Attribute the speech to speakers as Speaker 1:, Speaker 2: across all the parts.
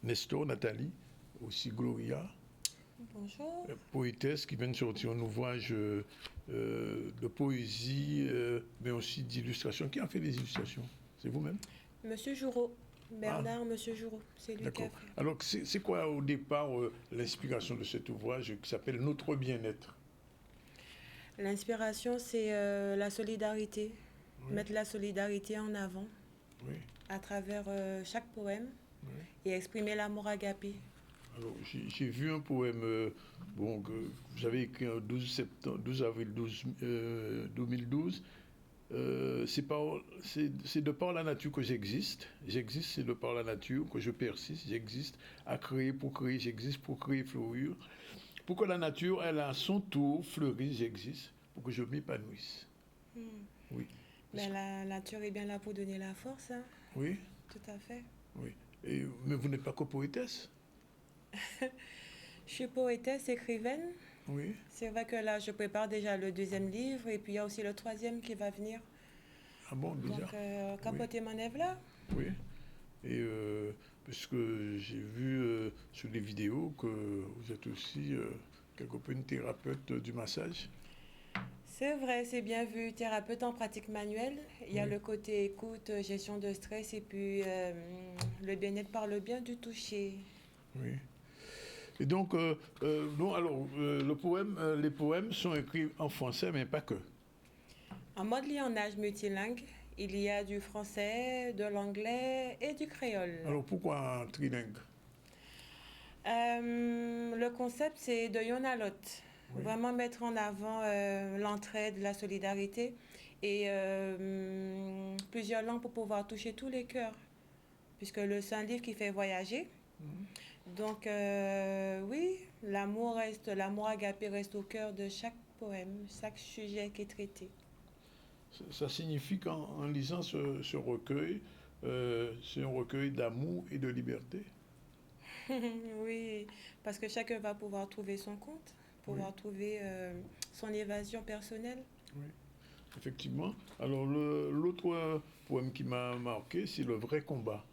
Speaker 1: Nestor, Nathalie, aussi Gloria.
Speaker 2: Bonjour.
Speaker 1: Poétesse qui vient de sortir un ouvrage de poésie, mais aussi d'illustration. Qui a fait les illustrations? C'est vous-même?
Speaker 2: Monsieur Joureau. Bernard, Monsieur Joureau. C'est lui qui a
Speaker 1: D'accord.
Speaker 2: fait.
Speaker 1: Alors, c'est quoi au départ l'inspiration de cet ouvrage qui s'appelle Notre bien-être?
Speaker 2: L'inspiration, c'est la solidarité.
Speaker 1: Oui.
Speaker 2: Mettre la solidarité en avant
Speaker 1: Oui.
Speaker 2: à travers chaque poème
Speaker 1: Oui.
Speaker 2: et exprimer l'amour agapé.
Speaker 1: Alors, j'ai vu un poème que vous avez écrit le 12 avril 2012. C'est de par la nature que j'existe. J'existe, c'est de par la nature que je persiste. J'existe à créer pour créer. J'existe pour créer, fleurir. Pour que la nature, elle, à son tour, fleurisse, j'existe. Pour que je m'épanouisse. Oui.
Speaker 2: Mais la nature est bien là pour donner la force. Hein.
Speaker 1: Oui.
Speaker 2: Tout à fait.
Speaker 1: Oui. Mais vous n'êtes pas que poétesse?
Speaker 2: Je suis poétesse, écrivaine.
Speaker 1: Oui.
Speaker 2: C'est vrai que là, je prépare déjà le 2e livre et puis il y a aussi le 3e qui va venir.
Speaker 1: Ah bon, déjà?
Speaker 2: Donc, capoter mon œuvre là.
Speaker 1: Oui. Et puisque j'ai vu sur les vidéos que vous êtes aussi quelque peu une thérapeute du massage.
Speaker 2: C'est vrai, c'est bien vu. Thérapeute en pratique manuelle. Il y a le côté écoute, gestion de stress et puis le bien-être par le bien du toucher.
Speaker 1: Oui. Et donc, les poèmes sont écrits en français, mais pas que.
Speaker 2: En mode lionnage multilingue, il y a du français, de l'anglais et du créole.
Speaker 1: Alors, pourquoi trilingue?
Speaker 2: Le concept, c'est de Yonalot. Oui. Vraiment mettre en avant l'entraide, la solidarité et plusieurs langues pour pouvoir toucher tous les cœurs. Puisque c'est un livre qui fait voyager. Donc, oui, l'amour agapé reste au cœur de chaque poème, chaque sujet qui est traité.
Speaker 1: Ça signifie qu'en lisant ce recueil, c'est un recueil d'amour et de liberté?
Speaker 2: Oui, parce que chacun va pouvoir trouver son compte, pouvoir trouver son évasion personnelle.
Speaker 1: Oui, effectivement. Alors, l'autre poème qui m'a marqué, c'est Le vrai combat.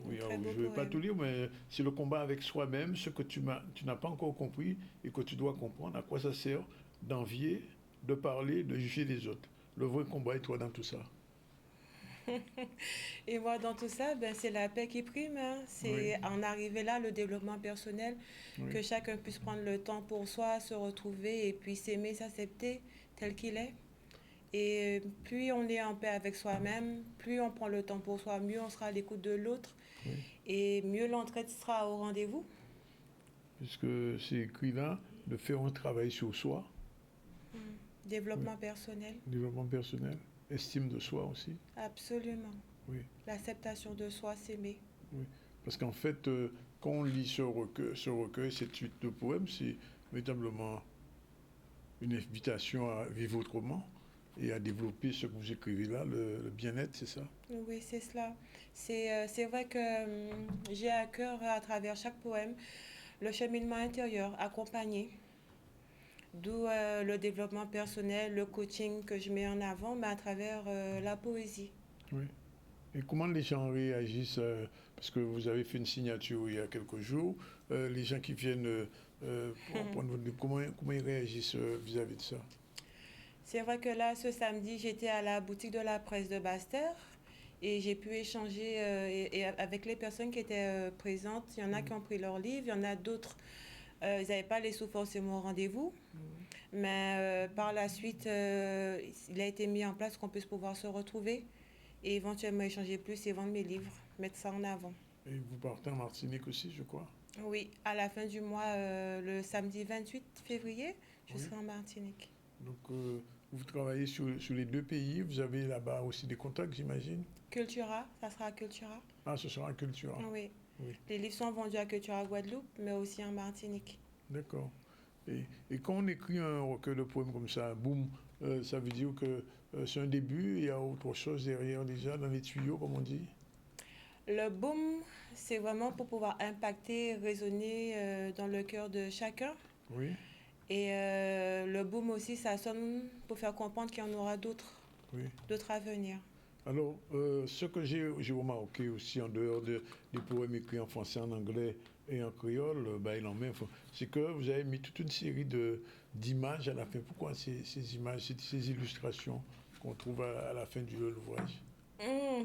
Speaker 1: Oui, alors, je ne vais pas tout lire, mais c'est le combat avec soi-même, ce que tu n'as pas encore compris et que tu dois comprendre. À quoi ça sert d'envier, de parler, de juger les autres? Le vrai combat est toi dans tout ça.
Speaker 2: Et moi, dans tout ça, c'est la paix qui prime. Hein. C'est en arriver là, le développement personnel, que chacun puisse prendre le temps pour soi, se retrouver et puis s'aimer, s'accepter tel qu'il est. Et plus on est en paix avec soi-même, plus on prend le temps pour soi, mieux on sera à l'écoute de l'autre et mieux l'entraide sera au rendez-vous.
Speaker 1: Puisque c'est écrit là, de faire un travail sur soi.
Speaker 2: Développement personnel.
Speaker 1: Développement personnel. Estime de soi aussi.
Speaker 2: Absolument.
Speaker 1: Oui.
Speaker 2: L'acceptation de soi, s'aimer.
Speaker 1: Oui. Parce qu'en fait, quand on lit ce recueil, cette suite de poèmes, c'est véritablement une invitation à vivre autrement et à développer ce que vous écrivez là, le bien-être, c'est ça?
Speaker 2: Oui, c'est cela. C'est vrai que j'ai à cœur, à travers chaque poème, le cheminement intérieur, accompagné. D'où le développement personnel, le coaching que je mets en avant, mais à travers la poésie.
Speaker 1: Oui. Et comment les gens réagissent parce que vous avez fait une signature il y a quelques jours, les gens qui viennent comment ils réagissent vis-à-vis de ça?
Speaker 2: C'est vrai que là, ce samedi, j'étais à la boutique de la presse de Basse-Terre et j'ai pu échanger avec les personnes qui étaient présentes. Il y en a qui ont pris leur livre, il y en a d'autres, ils n'avaient pas les sous forcément au rendez-vous. Mais par la suite, il a été mis en place qu'on puisse pouvoir se retrouver et éventuellement échanger plus et vendre mes livres, mettre ça en avant.
Speaker 1: Et vous partez en Martinique aussi, je crois?
Speaker 2: Oui, à la fin du mois, le samedi 28 février, je serai en Martinique.
Speaker 1: Donc, vous travaillez sur les deux pays, vous avez là-bas aussi des contacts, j'imagine?
Speaker 2: Cultura, ça sera à Cultura.
Speaker 1: Ah, ce sera à Cultura.
Speaker 2: Oui. Les livres sont vendus à Cultura Guadeloupe, mais aussi en Martinique.
Speaker 1: D'accord. Et quand on écrit un recueil de poèmes comme ça, boum, ça veut dire que c'est un début, il y a autre chose derrière déjà, dans les tuyaux, comme on dit?
Speaker 2: Le boom, c'est vraiment pour pouvoir impacter, résonner dans le cœur de chacun.
Speaker 1: Oui.
Speaker 2: Et le boom aussi, ça sonne pour faire comprendre qu'il y en aura d'autres, d'autres à venir.
Speaker 1: Alors, ce que j'ai remarqué aussi en dehors des poèmes écrits en français, en anglais et en créole, il en met, c'est que vous avez mis toute une série d'images à la fin. Pourquoi ces images, ces illustrations qu'on trouve à la fin de l'ouvrage?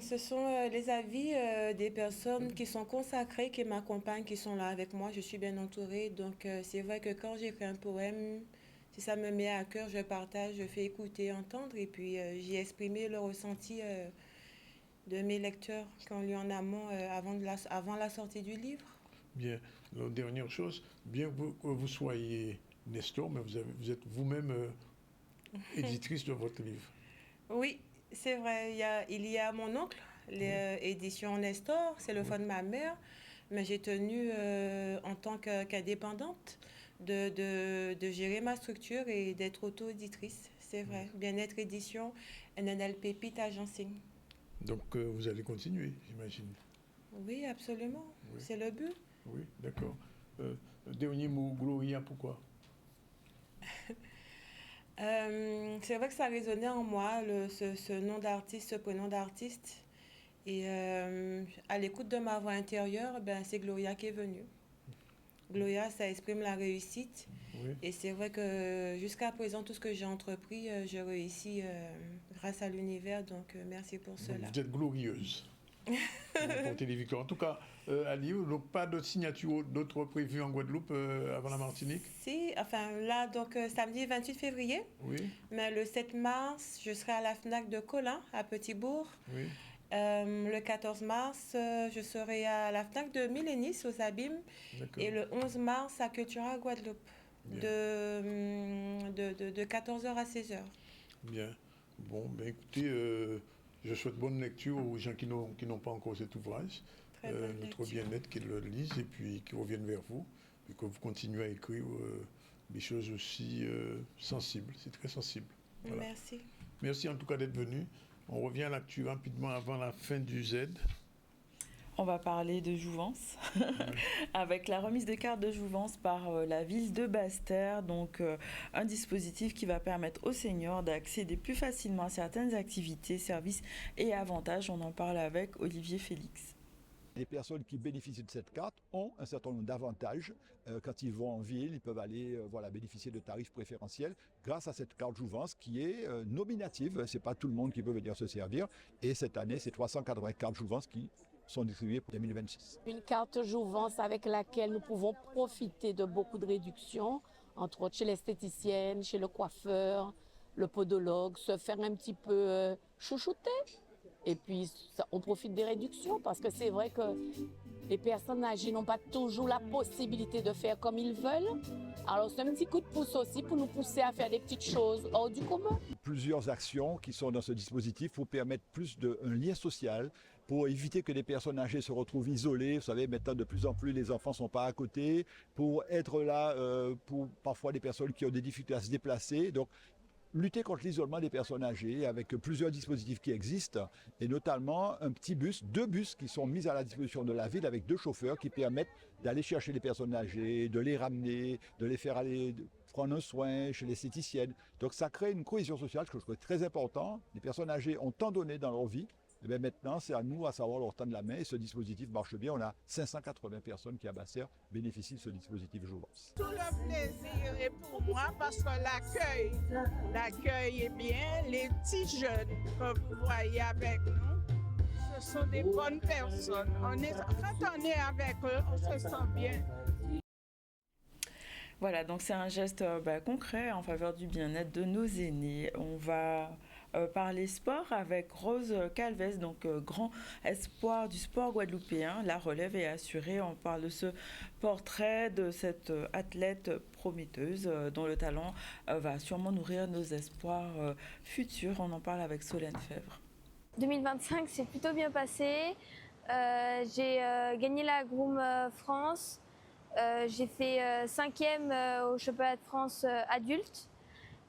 Speaker 2: Ce sont les avis des personnes qui sont consacrées, qui m'accompagnent, qui sont là avec moi. Je suis bien entourée. Donc, c'est vrai que quand j'écris un poème, si ça me met à cœur, je partage, je fais écouter, entendre. Et puis, j'ai exprimé le ressenti de mes lecteurs qui ont lu en amont avant la sortie du livre.
Speaker 1: Bien, la dernière chose, bien que vous soyez Nestor, mais vous êtes vous-même éditrice de votre livre.
Speaker 2: Oui, c'est vrai. Il y a mon oncle, l'édition Nestor, c'est le
Speaker 1: Oui.
Speaker 2: fonds de ma mère. Mais j'ai tenu, en tant qu'indépendante, de gérer ma structure et d'être auto-éditrice. C'est vrai. Bien-être édition, NNL Pépite Agencing.
Speaker 1: Donc, vous allez continuer, j'imagine.
Speaker 2: Oui, absolument.
Speaker 1: Oui,
Speaker 2: C'est le but.
Speaker 1: oui, d'accord. Dernier mot, Gloria, pourquoi?
Speaker 2: C'est vrai que ça résonnait en moi, ce nom d'artiste, ce prénom d'artiste. Et à l'écoute de ma voix intérieure, c'est Gloria qui est venue. Gloria, ça exprime la réussite.
Speaker 1: Oui.
Speaker 2: Et c'est vrai que jusqu'à présent, tout ce que j'ai entrepris, je réussis grâce à l'univers. Donc, merci pour cela.
Speaker 1: Vous êtes glorieuse. Vous portez les victoires. En tout cas, Ali, donc pas d'autres signatures, d'autres prévues en Guadeloupe avant la Martinique?
Speaker 2: Si, enfin là, donc samedi 28 février,
Speaker 1: Oui,
Speaker 2: mais le 7 mars, je serai à la FNAC de Colin, à Petit-Bourg.
Speaker 1: oui,
Speaker 2: Le 14 mars, je serai à la FNAC de Milénis, aux Abîmes.
Speaker 1: d'accord.
Speaker 2: Et le 11 mars, à Cultura Guadeloupe,
Speaker 1: Bien.
Speaker 2: de 14h à 16h.
Speaker 1: Bien. Bon, ben écoutez, je souhaite bonne lecture aux gens qui n'ont pas encore cet ouvrage.
Speaker 2: Très bonne
Speaker 1: Notre
Speaker 2: lecture.
Speaker 1: bien-être, qu'ils le lisent et puis qu'ils reviennent vers vous. Et que vous continuez à écrire des choses aussi sensibles. C'est très sensible. Voilà.
Speaker 2: Merci.
Speaker 1: Merci en tout cas d'être venu. On revient à l'actu rapidement avant la fin du Z.
Speaker 3: On va parler de jouvence, avec la remise de cartes de jouvence par la ville de Basse-Terre, donc un dispositif qui va permettre aux seniors d'accéder plus facilement à certaines activités, services et avantages. On en parle avec Olivier Félix.
Speaker 4: Les personnes qui bénéficient de cette carte ont un certain nombre d'avantages. Quand ils vont en ville, ils peuvent aller bénéficier de tarifs préférentiels grâce à cette carte jouvence qui est nominative. Ce n'est pas tout le monde qui peut venir se servir. Et cette année, c'est 380 cartes jouvence qui sont distribuées pour 2026.
Speaker 5: Une carte jouvence avec laquelle nous pouvons profiter de beaucoup de réductions, entre autres chez l'esthéticienne, chez le coiffeur, le podologue, se faire un petit peu chouchouter. Et puis, on profite des réductions parce que c'est vrai que les personnes âgées n'ont pas toujours la possibilité de faire comme ils veulent. Alors, c'est un petit coup de pouce aussi pour nous pousser à faire des petites choses hors du commun.
Speaker 4: Plusieurs actions qui sont dans ce dispositif pour permettre plus un lien social, pour éviter que les personnes âgées se retrouvent isolées. Vous savez, maintenant, de plus en plus, les enfants ne sont pas à côté, pour être là pour parfois des personnes qui ont des difficultés à se déplacer. Donc, lutter contre l'isolement des personnes âgées avec plusieurs dispositifs qui existent et notamment un petit bus, 2 bus qui sont mis à la disposition de la ville avec 2 chauffeurs qui permettent d'aller chercher les personnes âgées, de les ramener, de les faire aller prendre un soin chez l'esthéticienne. Donc ça crée une cohésion sociale que je trouve très important. Les personnes âgées ont tant donné dans leur vie. Et bien maintenant, c'est à nous à savoir leur tendre la main et ce dispositif marche bien. On a 580 personnes qui à Basse-Terre bénéficient de ce dispositif jouvence.
Speaker 6: Tout le plaisir est pour moi parce que l'accueil est bien. Les petits jeunes que vous voyez avec nous, ce sont des bonnes personnes. Quand on est avec eux, on se sent bien.
Speaker 3: Voilà, donc c'est un geste concret en faveur du bien-être de nos aînés. On va parler sport avec Rose Calvez, donc grand espoir du sport guadeloupéen. La relève est assurée. On parle de ce portrait de cette athlète prometteuse dont le talent va sûrement nourrir nos espoirs futurs. On en parle avec Solène Fèvre.
Speaker 7: 2025 s'est plutôt bien passé. J'ai gagné la Groom France. J'ai fait 5e au championnat de France adulte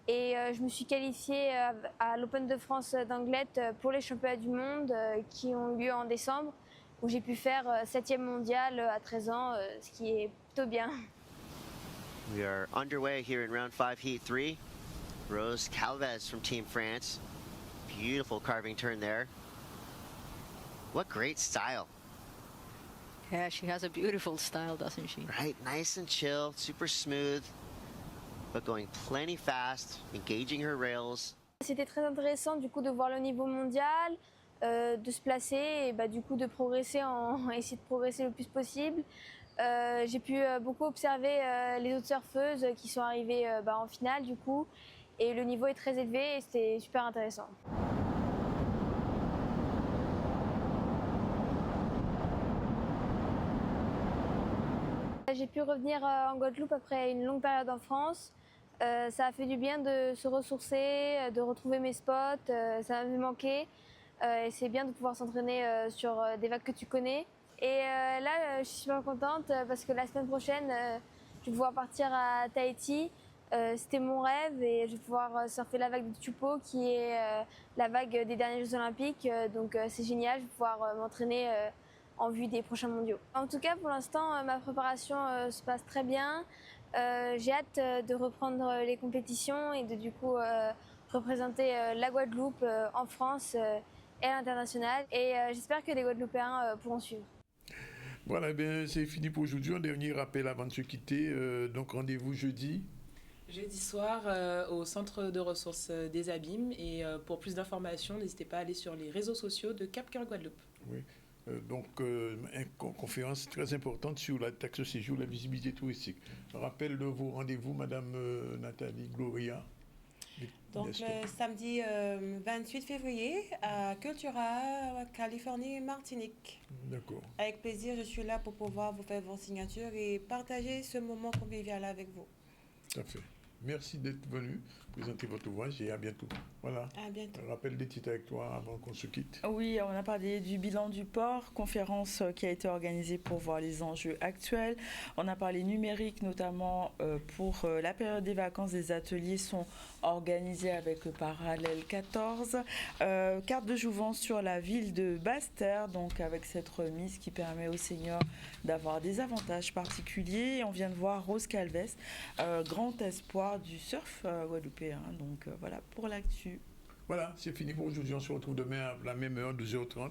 Speaker 7: et je me suis qualifiée à l'Open de France d'Anglet pour les championnats du monde qui ont lieu en décembre où j'ai pu faire 7e mondial à 13 ans, ce qui est plutôt bien.
Speaker 8: We are underway here in round 5, heat 3. Rose Calvez from Team France. Beautiful carving turn there. What great style.
Speaker 9: Yeah, she has a beautiful style, doesn't she?
Speaker 8: Right, nice and chill, super smooth, but going plenty fast, engaging her rails.
Speaker 7: C'était très intéressant du coup de voir le niveau mondial, de se placer et du coup de progresser, essayer de progresser le plus possible. J'ai pu beaucoup observer les autres surfeuses qui sont arrivées en finale du coup, et le niveau est très élevé et c'était super intéressant. J'ai pu revenir en Guadeloupe après une longue période en France. Ça a fait du bien de se ressourcer, de retrouver mes spots, ça m'avait manqué. Et c'est bien de pouvoir s'entraîner sur des vagues que tu connais. Et là, je suis super contente parce que la semaine prochaine, je vais pouvoir partir à Tahiti. C'était mon rêve et je vais pouvoir surfer la vague de Tupo qui est la vague des derniers Jeux Olympiques. Donc c'est génial, je vais pouvoir m'entraîner en vue des prochains mondiaux. En tout cas, pour l'instant, ma préparation se passe très bien. J'ai hâte de reprendre les compétitions et de du coup représenter la Guadeloupe en France et à l'international. Et j'espère que les Guadeloupéens pourront suivre.
Speaker 1: Voilà, bien, c'est fini pour aujourd'hui. Un dernier rappel avant de se quitter. Donc rendez-vous jeudi.
Speaker 2: Jeudi soir au centre de ressources des Abîmes. Et pour plus d'informations, n'hésitez pas à aller sur les réseaux sociaux de Cap Cœur Guadeloupe.
Speaker 1: Oui. Une conférence très importante sur la taxe séjour, la visibilité touristique. Rappel de vos rendez-vous, Madame Nathalie Gloria.
Speaker 2: Donc le samedi 28 février à Cultura, Californie, Martinique.
Speaker 1: D'accord.
Speaker 2: Avec plaisir, je suis là pour pouvoir vous faire vos signatures et partager ce moment convivial avec vous.
Speaker 1: Tout à fait. Merci d'être venu présenter votre ouvrage et à bientôt. Voilà.
Speaker 2: À bientôt.
Speaker 1: Un rappel des titres avec toi avant qu'on se quitte.
Speaker 3: Oui, on a parlé du bilan du port, conférence qui a été organisée pour voir les enjeux actuels. On a parlé numérique, notamment pour la période des vacances. Des ateliers sont organisés avec le Parallèle 14. Carte de jouvence sur la ville de Basse-Terre, donc avec cette remise qui permet aux seniors d'avoir des avantages particuliers. On vient de voir Rose Calves, grand espoir du surf guadeloupéen. Donc voilà pour l'actu.
Speaker 1: Voilà, c'est fini pour aujourd'hui. On se retrouve demain à la même heure, 2h30.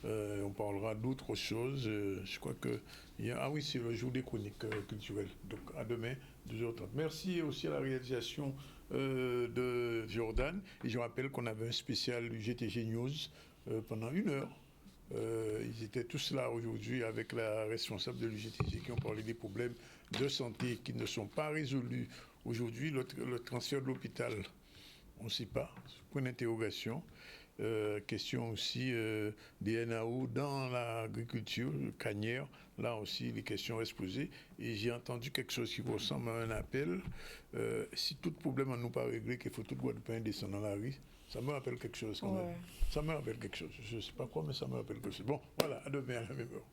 Speaker 1: On parlera d'autres choses. Je crois que... oui, c'est le jour des chroniques culturelles. Donc à demain, 2h30. Merci aussi à la réalisation de Jordan. Et je rappelle qu'on avait un spécial du GTG News pendant 1 heure. Ils étaient tous là aujourd'hui avec la responsable de l'UGTG qui ont parlé des problèmes de santé qui ne sont pas résolus. Aujourd'hui, le transfert de l'hôpital, on ne sait pas, point d'interrogation. Question aussi des NAO dans l'agriculture, canière, là aussi les questions restent posées. Et j'ai entendu quelque chose qui ressemble à un appel. Si tout problème n'est pas réglé, qu'il faut tout Guadeloupéen descendre dans la rue, ça me rappelle quelque chose quand même. Ça me rappelle quelque chose. Je ne sais pas quoi, mais ça me rappelle quelque chose. Bon, voilà, à demain à la même heure.